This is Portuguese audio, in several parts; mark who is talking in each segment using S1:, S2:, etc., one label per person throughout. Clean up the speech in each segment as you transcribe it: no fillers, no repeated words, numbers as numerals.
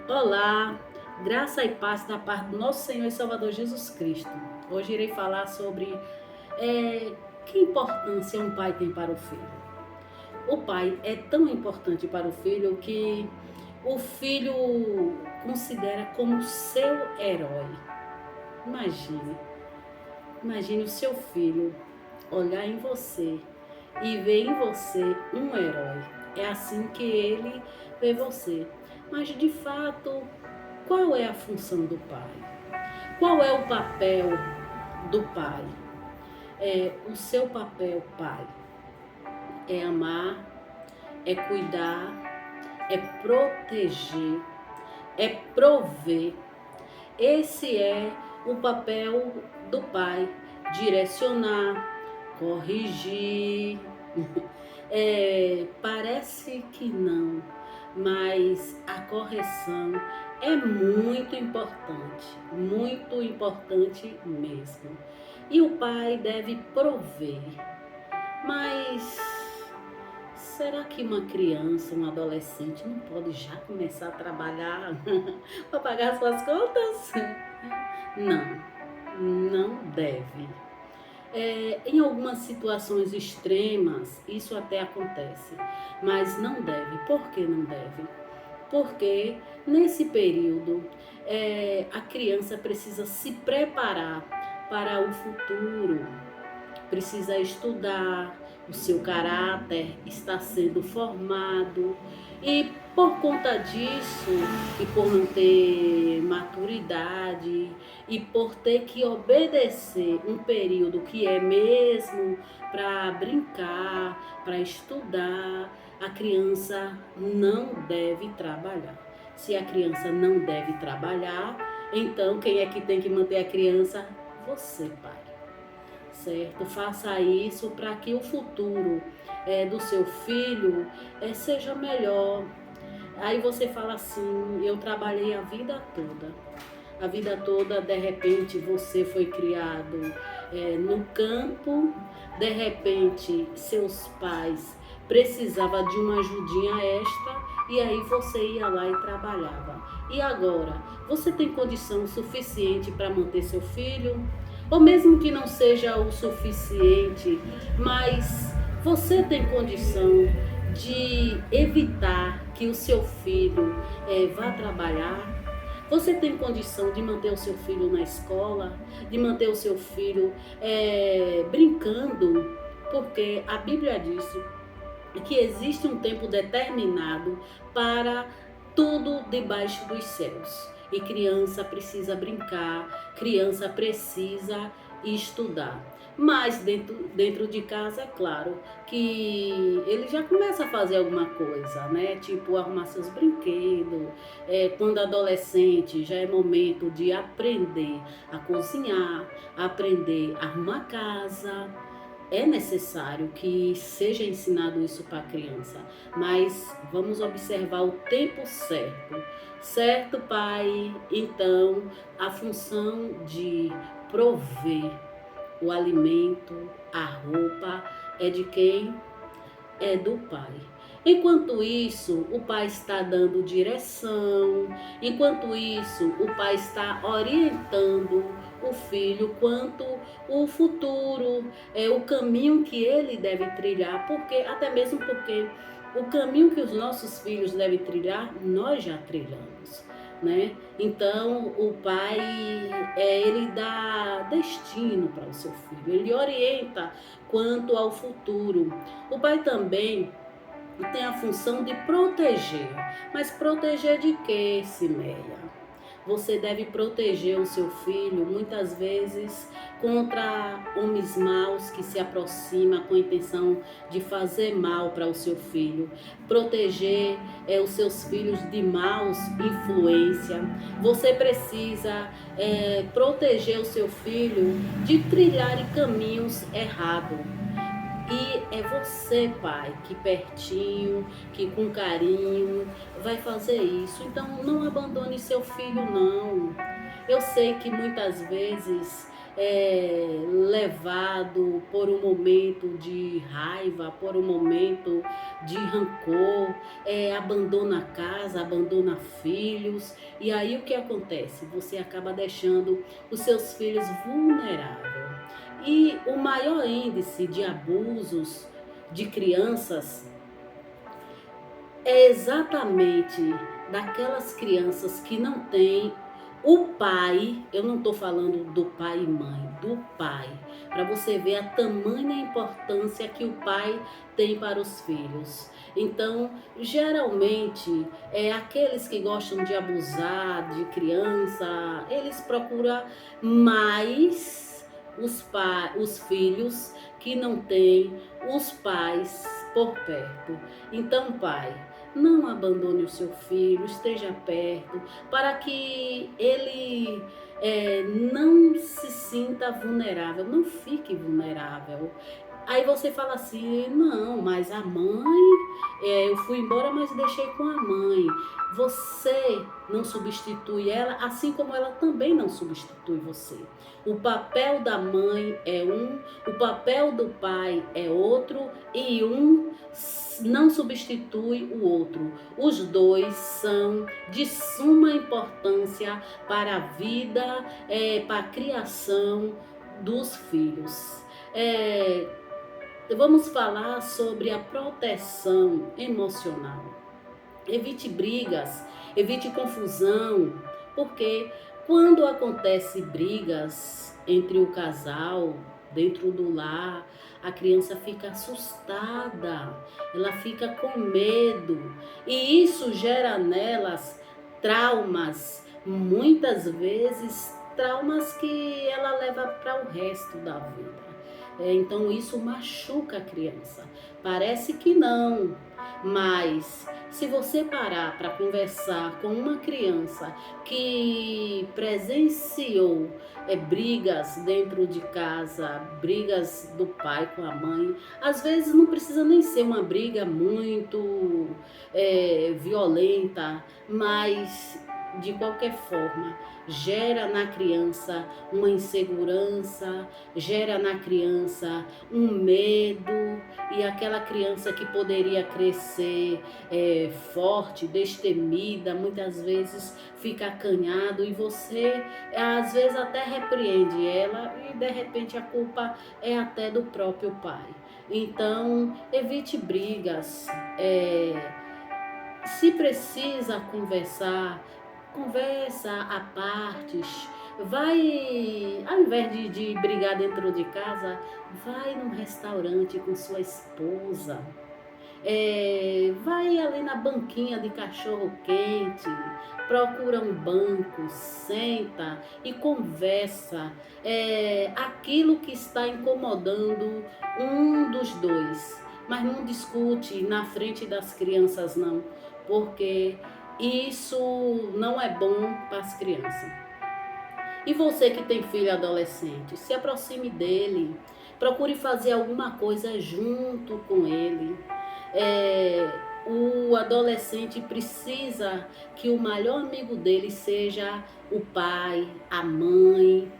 S1: Olá, graça e paz da parte do nosso Senhor e Salvador Jesus Cristo. Hoje irei falar sobre que importância um pai tem para o filho. O pai é tão importante para o filho que o filho considera como seu herói. Imagine, imagine o seu filho olhar em você e ver em você um herói. É assim que ele vê você. Mas de fato, qual é a função do pai? Qual é o papel do pai? O seu papel, pai, é amar, é cuidar, é proteger, é prover. Esse é o papel do pai: direcionar, corrigir. Parece que não, mas a correção é muito importante mesmo. E o pai deve prover. Mas será que uma criança, um adolescente não pode já começar a trabalhar para pagar suas contas? Não, não deve. Em algumas situações extremas, isso até acontece, mas não deve. Por que não deve? Porque nesse período a criança precisa se preparar para o futuro, precisa estudar, o seu caráter está sendo formado e por conta disso e por não ter maturidade e por ter que obedecer um período que é mesmo para brincar, para estudar, a criança não deve trabalhar. Se a criança não deve trabalhar, então quem é que tem que manter a criança? Você, pai, certo? Faça isso para que o futuro do seu filho seja melhor. Aí você fala assim: eu trabalhei a vida toda, de repente você foi criado no campo, de repente seus pais precisavam de uma ajudinha extra e aí você ia lá e trabalhava. E agora, você tem condição suficiente para manter seu filho? Ou mesmo que não seja o suficiente, mas você tem condição de evitar que o seu filho vá trabalhar? Você tem condição de manter o seu filho na escola, de manter o seu filho brincando? Porque a Bíblia diz que existe um tempo determinado para tudo debaixo dos céus. E criança precisa brincar, criança precisa estudar. Mas dentro de casa, é claro que ele já começa a fazer alguma coisa, né? Tipo arrumar seus brinquedos. Quando adolescente, já é momento de aprender a cozinhar, aprender a arrumar casa. É necessário que seja ensinado isso para a criança, mas vamos observar o tempo certo. Certo, pai? Então, a função de prover o alimento, a roupa, é de quem? É do pai. Enquanto isso, o pai está dando direção, enquanto isso, o pai está orientando o filho quanto o futuro, o caminho que ele deve trilhar, porque até mesmo porque o caminho que os nossos filhos devem trilhar, nós já trilhamos, né? Então, o pai, ele dá destino para o seu filho, ele orienta quanto ao futuro. O pai também tem a função de proteger. Mas proteger de quê, Simeia? Você deve proteger o seu filho, muitas vezes, contra homens maus que se aproximam com a intenção de fazer mal para o seu filho. Proteger os seus filhos de maus influência. Você precisa proteger o seu filho de trilhar em caminhos errados. E é você, pai, que pertinho, que com carinho vai fazer isso. Então não abandone seu filho, não. Eu sei que muitas vezes levado por um momento de raiva, por um momento de rancor, abandona a casa, abandona filhos, e aí o que acontece? Você acaba deixando os seus filhos vulneráveis. E o maior índice de abusos de crianças é exatamente daquelas crianças que não têm o pai. Eu não estou falando do pai e mãe, do pai, para você ver a tamanha importância que o pai tem para os filhos. Então, geralmente, aqueles que gostam de abusar de criança, eles procuram mais os filhos que não têm os pais por perto. Então, pai, não abandone o seu filho, esteja perto, para que ele não se sinta vulnerável, não fique vulnerável. Aí você fala assim, não, mas a mãe, eu fui embora, mas deixei com a mãe. Você não substitui ela, assim como ela também não substitui você. O papel da mãe é um, o papel do pai é outro, e um não substitui o outro. Os dois são de suma importância para a vida, para a criação dos filhos. Vamos falar sobre a proteção emocional. Evite brigas, evite confusão, porque quando acontece brigas entre o casal, dentro do lar, a criança fica assustada, ela fica com medo, e isso gera nelas traumas, muitas vezes traumas que ela leva para o resto da vida. Então isso machuca a criança. Parece que não, mas se você parar para conversar com uma criança que presenciou brigas dentro de casa, brigas do pai com a mãe, às vezes não precisa nem ser uma briga muito violenta, mas de qualquer forma, gera na criança uma insegurança, gera na criança um medo, e aquela criança que poderia crescer forte, destemida, muitas vezes fica acanhado, e você às vezes até repreende ela, e de repente a culpa é até do próprio pai. Então, evite brigas. Se precisa conversar, conversa à partes. Vai, ao invés de brigar dentro de casa, vai num restaurante com sua esposa. Vai ali na banquinha de cachorro quente, procura um banco, senta e conversa aquilo que está incomodando um dos dois. Mas não discute na frente das crianças, não, porque isso não é bom para as crianças. E você que tem filho adolescente, se aproxime dele, procure fazer alguma coisa junto com ele. O adolescente precisa que o melhor amigo dele seja o pai, a mãe,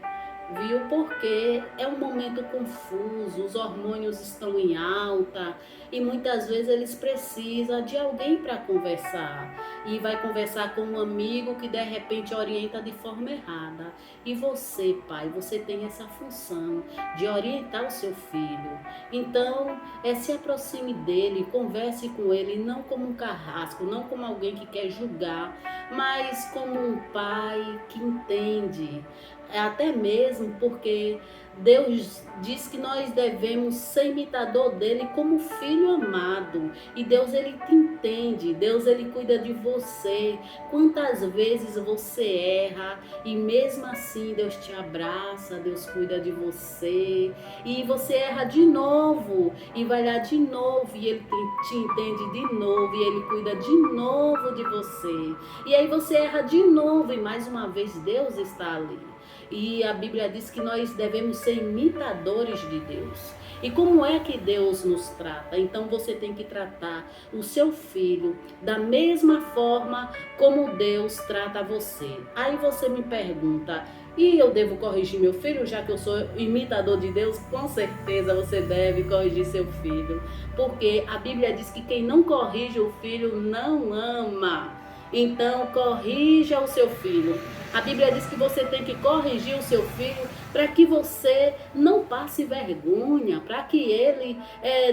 S1: viu? Porque é um momento confuso, os hormônios estão em alta, e muitas vezes eles precisam de alguém para conversar, e vai conversar com um amigo que de repente orienta de forma errada. E você, pai, você tem essa função de orientar o seu filho. Então, se aproxime dele, converse com ele, não como um carrasco, não como alguém que quer julgar, mas como um pai que entende. Até mesmo porque Deus diz que nós devemos ser imitador dele como filho amado. E Deus, ele te entende, Deus, ele cuida de você. Quantas vezes você erra e mesmo assim Deus te abraça, Deus cuida de você. E você erra de novo e vai lá de novo, e ele te entende de novo, e ele cuida de novo de você. E aí você erra de novo e mais uma vez Deus está ali. E a Bíblia diz que nós devemos ser imitadores de Deus. E como é que Deus nos trata? Então você tem que tratar o seu filho da mesma forma como Deus trata você. Aí você me pergunta, e eu devo corrigir meu filho, já que eu sou imitador de Deus? Com certeza você deve corrigir seu filho, porque a Bíblia diz que quem não corrige o filho não ama. Então, corrija o seu filho. A Bíblia diz que você tem que corrigir o seu filho para que você não passe vergonha, para que ele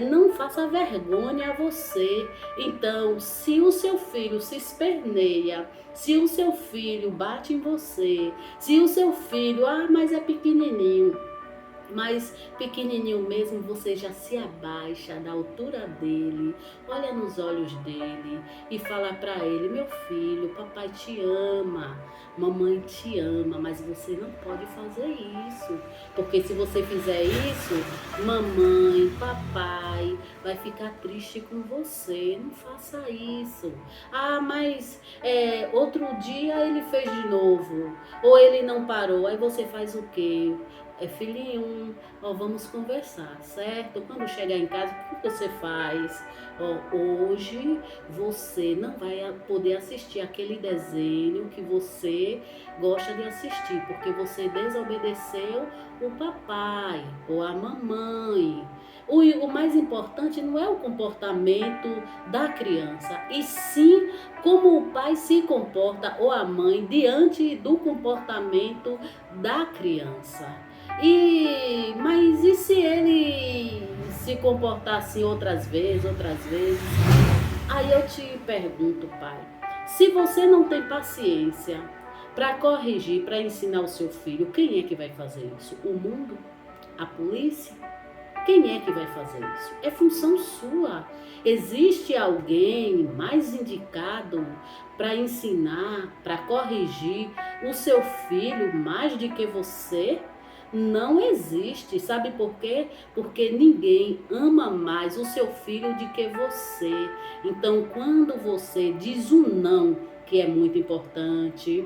S1: não faça vergonha a você. Então, se o seu filho se esperneia, se o seu filho bate em você, se o seu filho, mas é pequenininho, mas pequenininho mesmo, você já se abaixa da altura dele, olha nos olhos dele e fala para ele: meu filho, papai te ama, mamãe te ama, mas você não pode fazer isso, porque se você fizer isso, mamãe, papai vai ficar triste com você, não faça isso. Mas outro dia ele fez de novo, ou ele não parou, aí você faz o quê? Filhinho, vamos conversar, certo? Quando chegar em casa, o que você faz? Hoje você não vai poder assistir aquele desenho que você gosta de assistir, porque você desobedeceu o papai ou a mamãe. O mais importante não é o comportamento da criança, e sim como o pai se comporta ou a mãe diante do comportamento da criança. Mas e se ele se comportar assim outras vezes? Aí eu te pergunto, pai, se você não tem paciência para corrigir, para ensinar o seu filho, quem é que vai fazer isso? O mundo? A polícia? Quem é que vai fazer isso? É função sua. Existe alguém mais indicado para ensinar, para corrigir o seu filho mais do que você? Não existe. Sabe por quê? Porque ninguém ama mais o seu filho do que você. Então, quando você diz um não, que é muito importante,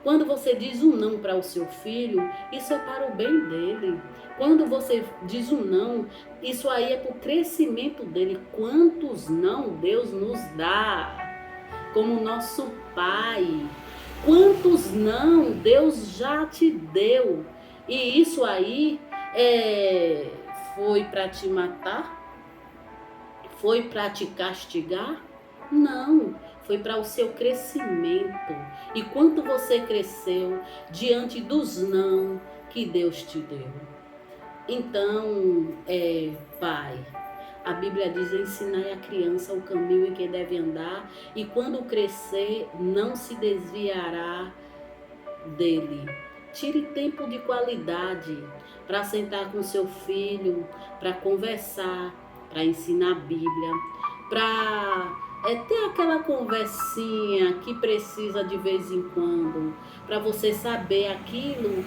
S1: quando você diz um não para o seu filho, isso é para o bem dele. Quando você diz um não, isso aí é para o crescimento dele. Quantos não Deus nos dá como nosso Pai? Quantos não Deus já te deu? E isso aí foi para te matar? Foi para te castigar? Não, foi para o seu crescimento. E quanto você cresceu diante dos não que Deus te deu? Então, pai, a Bíblia diz: ensinai a criança o caminho em que deve andar, e quando crescer não se desviará dele. Tire tempo de qualidade para sentar com seu filho, para conversar, para ensinar a Bíblia, para ter aquela conversinha que precisa de vez em quando, para você saber aquilo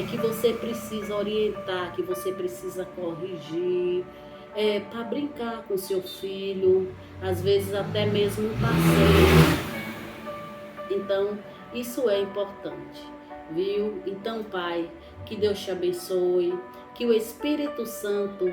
S1: que você precisa orientar, que você precisa corrigir, para brincar com seu filho, às vezes até mesmo um passeio. Então, isso é importante. Viu? Então, pai, que Deus te abençoe, que o Espírito Santo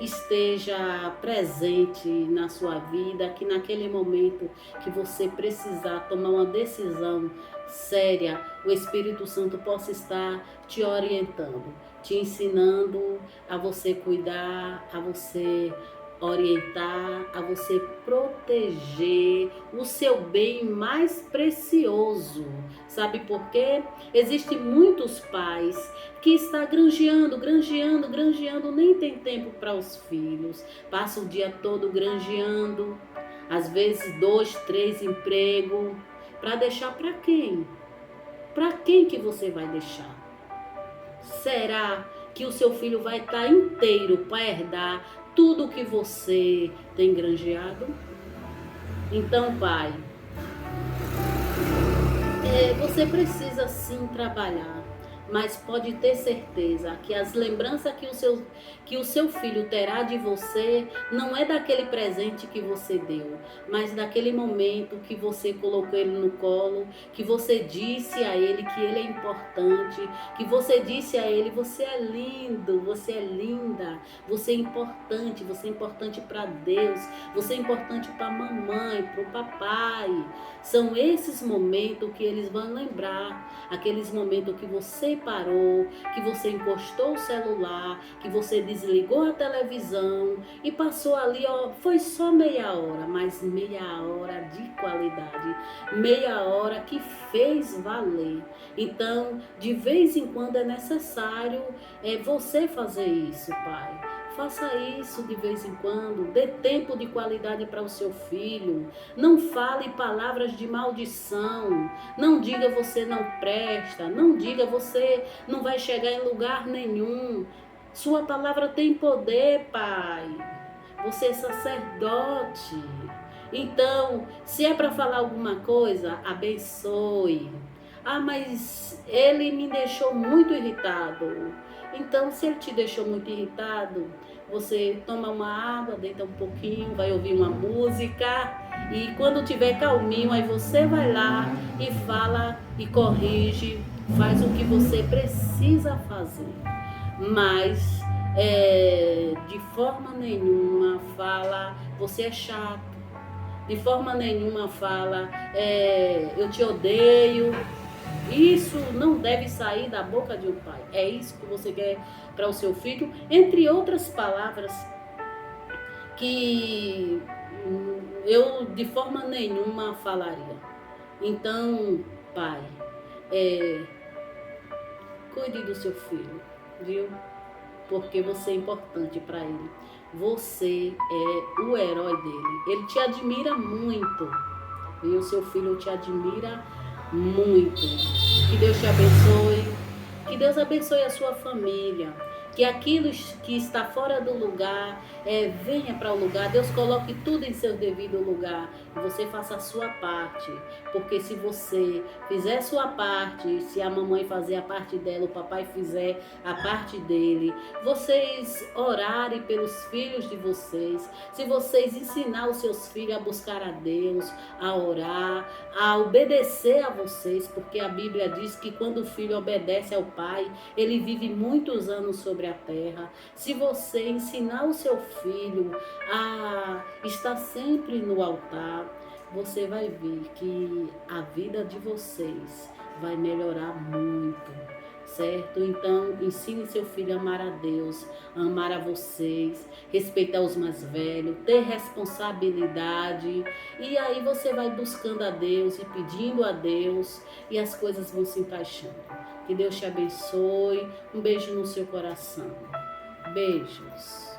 S1: esteja presente na sua vida, que naquele momento que você precisar tomar uma decisão séria, o Espírito Santo possa estar te orientando, te ensinando a você cuidar, a você orientar, a você proteger o seu bem mais precioso. Sabe por quê? Existem muitos pais que estão granjeando, nem tem tempo para os filhos. Passa o dia todo granjeando, às vezes 2, 3 empregos. Para deixar para quem? Para quem que você vai deixar? Será que o seu filho vai estar inteiro para herdar tudo que você tem granjeado? Então, pai, você precisa sim trabalhar, mas pode ter certeza que as lembranças que o seu filho terá de você não é daquele presente que você deu, mas daquele momento que você colocou ele no colo, que você disse a ele que ele é importante, que você disse a ele: você é lindo, você é linda, você é importante para Deus, você é importante para a mamãe, para o papai. São esses momentos que eles vão lembrar, aqueles momentos que você parou, que você encostou o celular, que você desligou a televisão e passou ali, foi só meia hora, mas meia hora de qualidade, meia hora que fez valer. Então, de vez em quando é necessário você fazer isso, pai. Faça isso de vez em quando, dê tempo de qualidade para o seu filho, não fale palavras de maldição, não diga você não presta, não diga você não vai chegar em lugar nenhum. Sua palavra tem poder, pai. Você é sacerdote. Então, se é para falar alguma coisa, abençoe. Ah, mas ele me deixou muito irritado. Então, se ele te deixou muito irritado, você toma uma água, deita um pouquinho, vai ouvir uma música e quando tiver calminho, aí você vai lá e fala e corrige, faz o que você precisa fazer. Mas de forma nenhuma fala, você é chato. De forma nenhuma fala, eu te odeio. Isso não deve sair da boca de um pai. É isso que você quer para o seu filho, entre outras palavras que eu de forma nenhuma falaria. Então, pai, cuide do seu filho, viu? Porque você é importante para ele. Você é o herói dele. Ele te admira muito. E o seu filho te admira muito. Que Deus te abençoe. Que Deus abençoe a sua família. Que aquilo que está fora do lugar venha para o lugar. Deus coloque tudo em seu devido lugar. E você faça a sua parte. Porque se você fizer a sua parte, se a mamãe fazer a parte dela, o papai fizer a parte dele, vocês orarem pelos filhos de vocês, se vocês ensinar os seus filhos a buscar a Deus, a orar, a obedecer a vocês, porque a Bíblia diz que quando o filho obedece ao pai, ele vive muitos anos sobre a terra. Se você ensinar o seu filho a estar sempre no altar, você vai ver que a vida de vocês vai melhorar muito, certo? Então, ensine seu filho a amar a Deus, a amar a vocês, respeitar os mais velhos, ter responsabilidade. E aí você vai buscando a Deus e pedindo a Deus e as coisas vão se encaixando. Que Deus te abençoe. Um beijo no seu coração. Beijos.